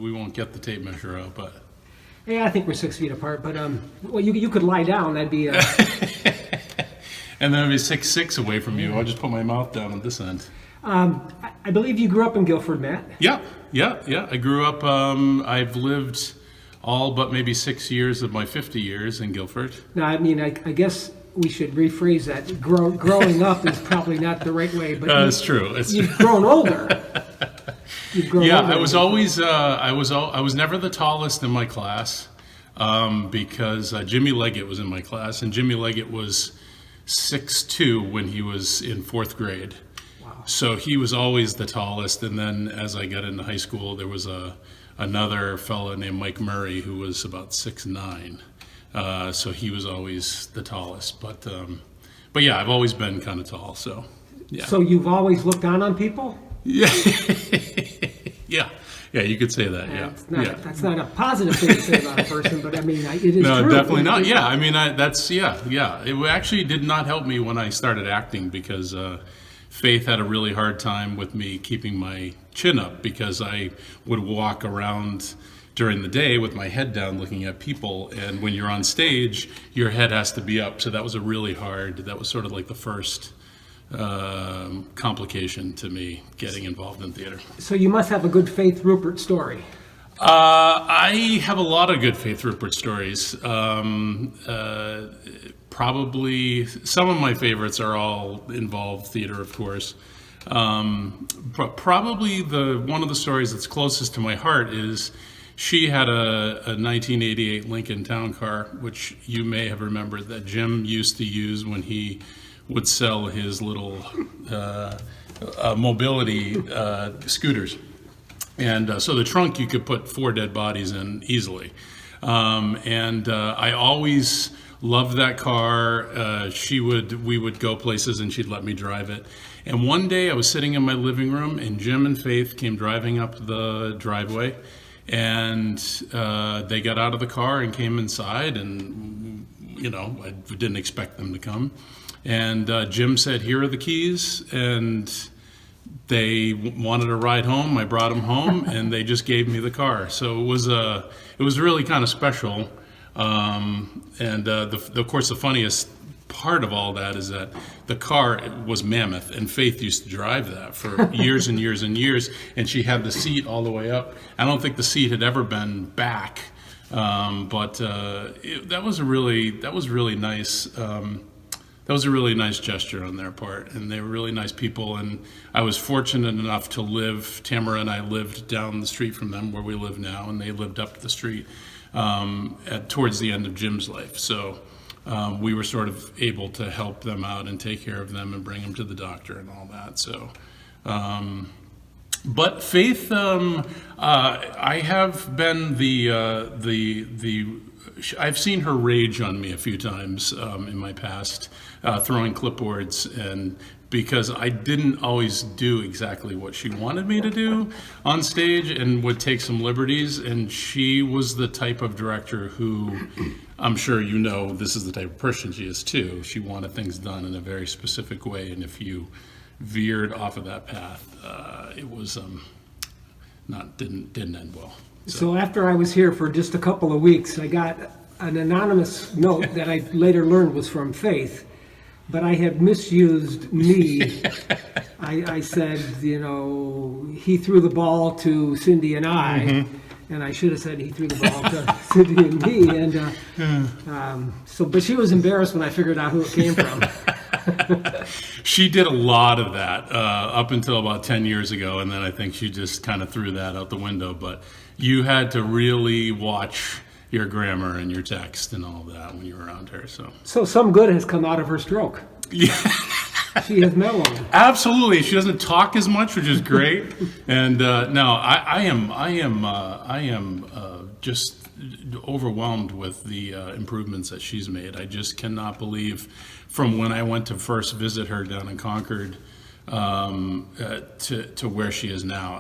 We won't get the tape measure out, but Yeah, I think we're 6 feet apart, but well, you could lie down. That'd be. and then I'd be 6'6" away from you. I'll just put my mouth down on this end. I believe you grew up in Guilford, Matt. Yeah. I grew up. I've lived all but maybe 6 years of my 50 years in Guilford. Now, I mean, I guess we should rephrase that. Growing up is probably not the right way, but It's true. you've grown older. You've grown Yeah, older. I was always. I was never the tallest in my class because Jimmy Leggett was in my class, and Jimmy Leggett was 6'2" when he was in 4th grade. Wow. So he was always the tallest. And then as I got into high school, there was another fella named Mike Murray who was about 6'9". So he was always the tallest. But yeah, I've always been kind of tall. So yeah. So you've always looked down on people? Yeah. Yeah, you could say that. Yeah. That's not a positive thing to say about a person, but I mean, it is No, true. definitely not. Yeah, I mean, yeah. It actually did not help me when I started acting because Faith had a really hard time with me keeping my chin up because I would walk around during the day with my head down looking at people, and when you're on stage, your head has to be up. So that was that was sort of like the first complication to me getting involved in theater. So you must have a good Faith Rupert story. I have a lot of good Faith Rupert stories. Probably some of my favorites are all involve theater, of course. But probably one of the stories that's closest to my heart is she had a 1988 Lincoln Town Car, which you may have remembered that Jim used to use when he would sell his little mobility scooters. And so the trunk you could put 4 dead bodies in easily. I always loved that car. We would go places and she'd let me drive it. And one day I was sitting in my living room and Jim and Faith came driving up the driveway, and they got out of the car and came inside, and I didn't expect them to come. And Jim said, "Here are the keys," and they wanted a ride home. I brought them home, and they just gave me the car. So it was really kind of special. Of course, the funniest part of all that is that the car was mammoth, and Faith used to drive that for years and years and years, and she had the seat all the way up. I don't think the seat had ever been back, but that was really nice. That was a really nice gesture on their part, and they were really nice people. And I was fortunate enough to Tamara and I lived down the street from them where we live now, and they lived up the street towards the end of Jim's life. So we were sort of able to help them out and take care of them and bring them to the doctor and all that. So, but Faith, I have been I've seen her rage on me a few times in my past, throwing clipboards, and because I didn't always do exactly what she wanted me to do on stage and would take some liberties. And she was the type of director who, I'm sure this is the type of person she is too. She wanted things done in a very specific way, and if you veered off of that path, it was didn't end well. So after I was here for just a couple of weeks, I got an anonymous note that I later learned was from Faith, but I had misused me. I said, he threw the ball to Cindy and I, and I should have said he threw the ball to Cindy and me. And but she was embarrassed when I figured out who it came from. She did a lot of that up until about 10 years ago, and then I think she just kind of threw that out the window. But you had to really watch your grammar and your text and all that when you were around her. So some good has come out of her stroke. Yeah. She has mellowed. Absolutely. She doesn't talk as much, which is great. And no, I am just overwhelmed with the improvements that she's made. I just cannot believe, from when I went to first visit her down in Concord to where she is now.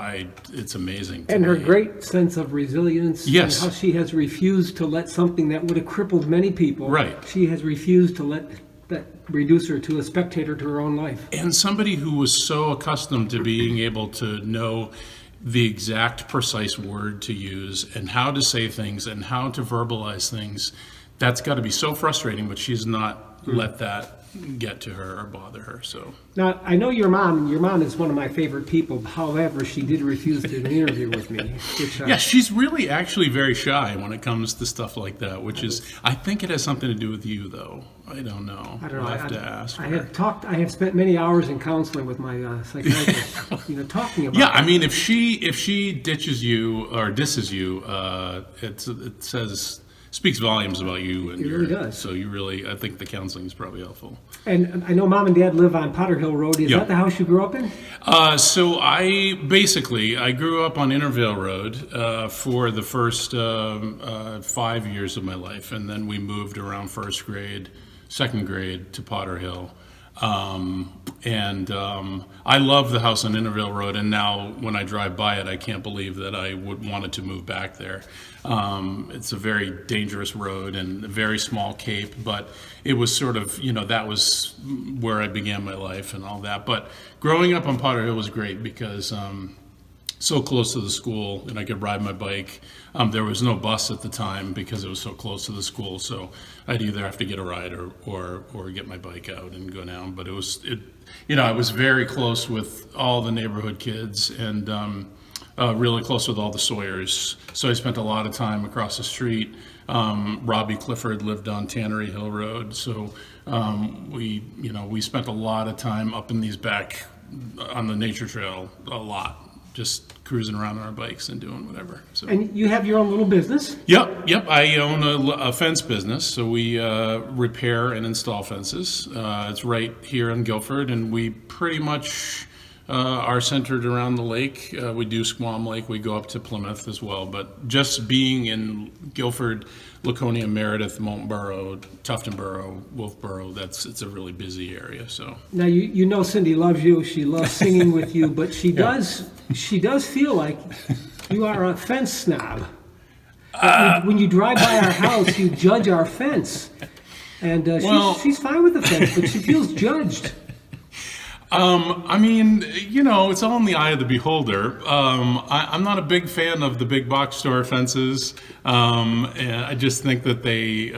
It's amazing. And her me. great sense of resilience. Yes. And how she has refused to let something that would have crippled many people. Right. She has refused to let that reduce her to a spectator to her own life. And somebody who was so accustomed to being able to know the exact precise word to use and how to say things and how to verbalize things, that's got to be so frustrating, but she's not let that get to her or bother her. So Now, I know your mom is one of my favorite people. However, she did refuse to do an interview with me. Which, yeah, she's really actually very shy when it comes to stuff like that, which is, I think it has something to do with you, though. I don't know. I don't know. I'll have to ask I her. have spent many hours in counseling with my psychiatrist, talking about Yeah, I mean, if she ditches you or disses you, it speaks volumes about you. And It really does. So I think the counseling is probably helpful. And I know Mom and Dad live on Potter Hill Road. Is Yeah. that the house you grew up in? So I grew up on Intervale Road for the first 5 years of my life, and then we moved around first grade, second grade to Potter Hill. I love the house on Intervale Road, and now when I drive by it, I can't believe that I would wanted to move back there. It's a very dangerous road and a very small cape, but it was sort of, that was where I began my life and all that. But growing up on Potter Hill was great because so close to the school, and I could ride my bike. There was no bus at the time because it was so close to the school, so I'd either have to get a ride or get my bike out and go down. But I was very close with all the neighborhood kids and really close with all the Sawyers. So I spent a lot of time across the street. Robbie Clifford lived on Tannery Hill Road, so we spent a lot of time up in these back on the nature trail, a lot. Just cruising around on our bikes and doing whatever. So. And you have your own little business? Yep. I own a fence business, so we repair and install fences. It's right here in Guilford, and we pretty much are centered around the lake. We do Squam Lake. We go up to Plymouth as well. But just being in Guilford, Laconia, Meredith, Moultonborough, Tuftonborough, Wolfboro, it's a really busy area. So Now you know Cindy loves you. She loves singing with you, but she does feel like you are a fence snob. When you drive by our house, you judge our fence, and she's fine with the fence, but she feels judged. I mean, it's all in the eye of the beholder. I'm not a big fan of the big box store fences, and I just think that they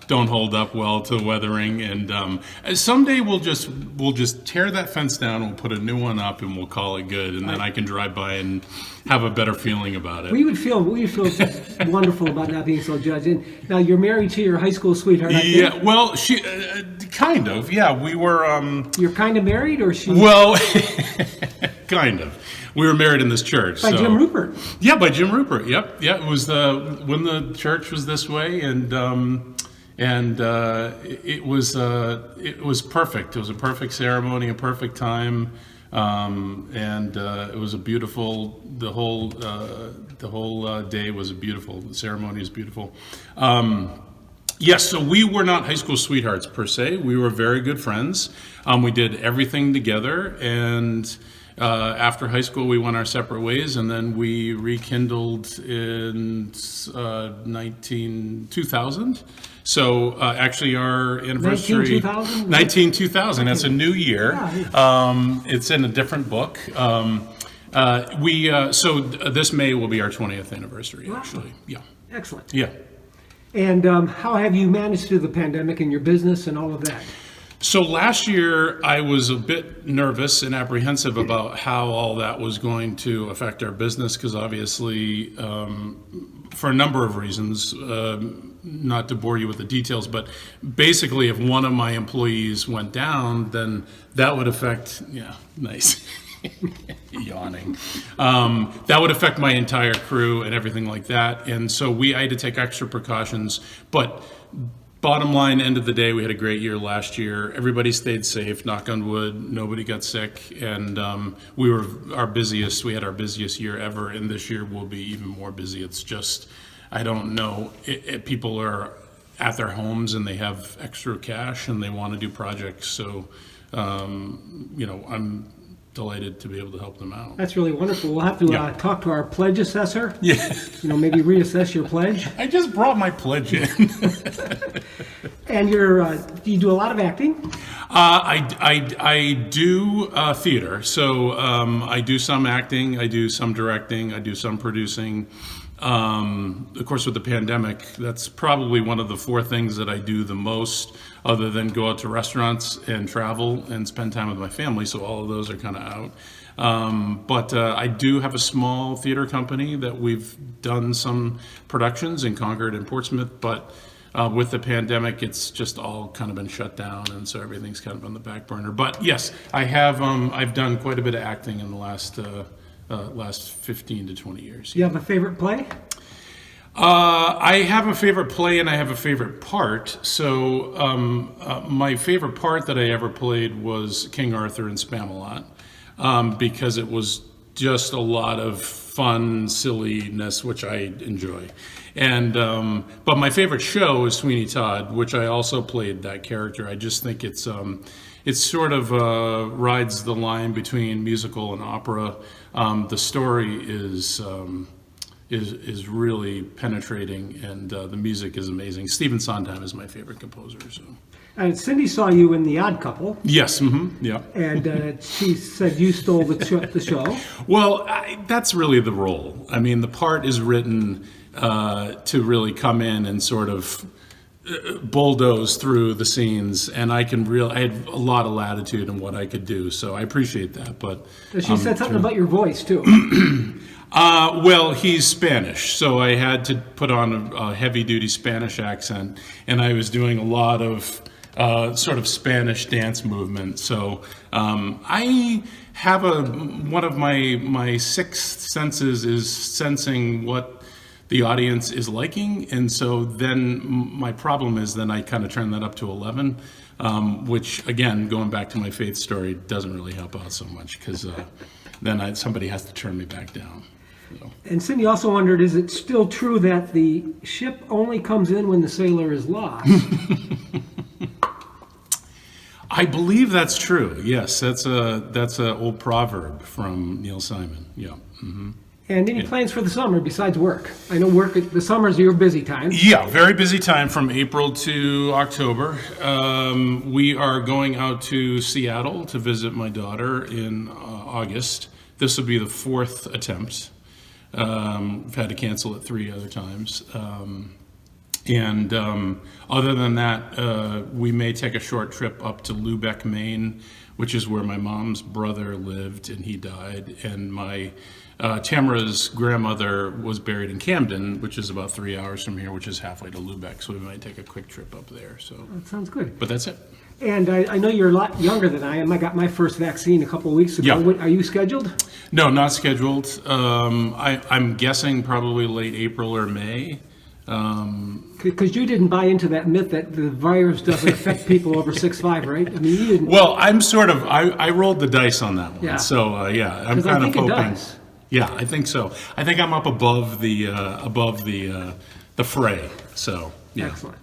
don't hold up well to weathering. And someday we'll just tear that fence down, we'll put a new one up, and we'll call it good. And then I can drive by and have a better feeling about it. We would feel wonderful about not being so judged. And now you're married to your high school sweetheart, I think? Yeah, well, she kind of. Yeah, we were. You're kind of married, or she? Well, kind of. We were married in this church. By Jim Rupert. Yeah, by Jim Rupert. Yep. Yeah, it was when the church was this way, and it was perfect. It was a perfect ceremony, a perfect time, and it was a beautiful. The whole day was beautiful. The ceremony is beautiful. Yes, so we were not high school sweethearts per se. We were very good friends. We did everything together, and after high school, we went our separate ways, and then we rekindled in 2000. So actually, our anniversary 19,2000. That's a new year. Yeah. It's in a different book. So this May will be our 20th anniversary. Wow. Actually, yeah. Excellent. Yeah. And how have you managed through the pandemic and your business and all of that? So last year, I was a bit nervous and apprehensive about how all that was going to affect our business, because obviously, for a number of reasons, not to bore you with the details, but basically, if one of my employees went down, then that would affect, nice. Yawning. That would affect my entire crew and everything like that. And so I had to take extra precautions. But bottom line, end of the day, we had a great year last year. Everybody stayed safe, knock on wood. Nobody got sick. And we had our busiest year ever. And this year will be even more busy. It's just, I don't know, people are at their homes and they have extra cash and they want to do projects. So I'm delighted to be able to help them out. That's really wonderful. We'll have to talk to our pledge assessor. Yeah. Maybe reassess your pledge. I just brought my pledge in. And do you do a lot of acting? I do theater, so I do some acting, I do some directing, I do some producing. Of course, with the pandemic, that's probably one of the 4 things that I do the most, other than go out to restaurants and travel and spend time with my family. So all of those are kind of out. But I do have a small theater company that we've done some productions in Concord and Portsmouth, but with the pandemic, it's just all kind of been shut down, and so everything's kind of on the back burner. But yes, I have. I've done quite a bit of acting in the last 15 to 20 years. You have a favorite play? I have a favorite play and I have a favorite part. So my favorite part that I ever played was King Arthur in Spamalot, because it was just a lot of fun, silliness, which I enjoy. And but my favorite show is Sweeney Todd, which I also played that character. I just think it's sort of rides the line between musical and opera. The story is really penetrating, and the music is amazing. Stephen Sondheim is my favorite composer. So. And Cindy saw you in The Odd Couple. Yes, yeah. And she said you stole the show. Well, that's really the role. I mean, the part is written to really come in and sort of bulldoze through the scenes, and I had a lot of latitude in what I could do, so I appreciate that. But she said something about your voice too. Well, he's Spanish, so I had to put on a heavy-duty Spanish accent, and I was doing a lot of sort of Spanish dance movement. So I have one of my sixth senses is sensing what the audience is liking, and so then my problem is then I kind of turn that up to 11, which again, going back to my faith story, doesn't really help out so much, because then somebody has to turn me back down. So. And Cindy also wondered, is it still true that the ship only comes in when the sailor is lost? I believe that's true. Yes, that's a old proverb from Neil Simon. Yeah. Mm-hmm. And any plans for the summer besides work? I know the summer's your busy time. Yeah, very busy time from April to October. We are going out to Seattle to visit my daughter in August. This will be the 4th attempt. We've had to cancel it 3 other times. And other than that, we may take a short trip up to Lubec, Maine, which is where my mom's brother lived, and he died. And my Tamara's grandmother was buried in Camden, which is about 3 hours from here, which is halfway to Lubec. So we might take a quick trip up there. So that sounds good. But that's it. And I know you're a lot younger than I am. I got my first vaccine a couple of weeks ago. Yeah. Are you scheduled? No, not scheduled. I'm guessing probably late April or May. Because you didn't buy into that myth that the virus doesn't affect people over 6'5", right? I mean, you didn't. Well, I rolled the dice on that one. Yeah. So I'm kind of hoping. It does. Yeah, I think so. I think I'm up above the fray. So yeah. Excellent.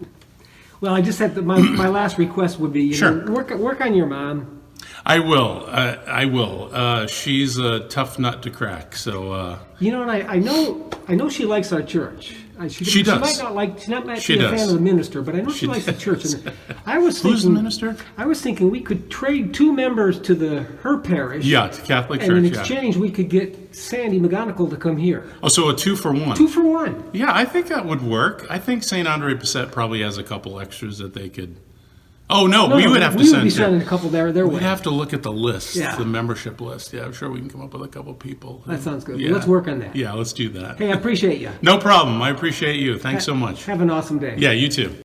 Well, I just said that my last request would be work on your mom. I will. I will. She's a tough nut to crack. So. And I know she likes our church. She does. She might not be a fan of the minister, but I know she likes the church. And I was thinking, who's the minister? I was thinking we could trade 2 members to her parish. Yeah, to Catholic Church. And in exchange, we could get Sandy McGonagle to come here. Oh, so a 2-for-1. 2-for-1. Yeah, I think that would work. I think St. Andre Passette probably has a couple extras that they could. Oh no, we would have to send. We would be sending a couple their way. We'd have to look at the list, the membership list. Yeah, I'm sure we can come up with a couple people. That sounds good. Yeah. Well, let's work on that. Yeah, let's do that. Hey, I appreciate you. No problem. I appreciate you. Thanks so much. Have an awesome day. Yeah, you too.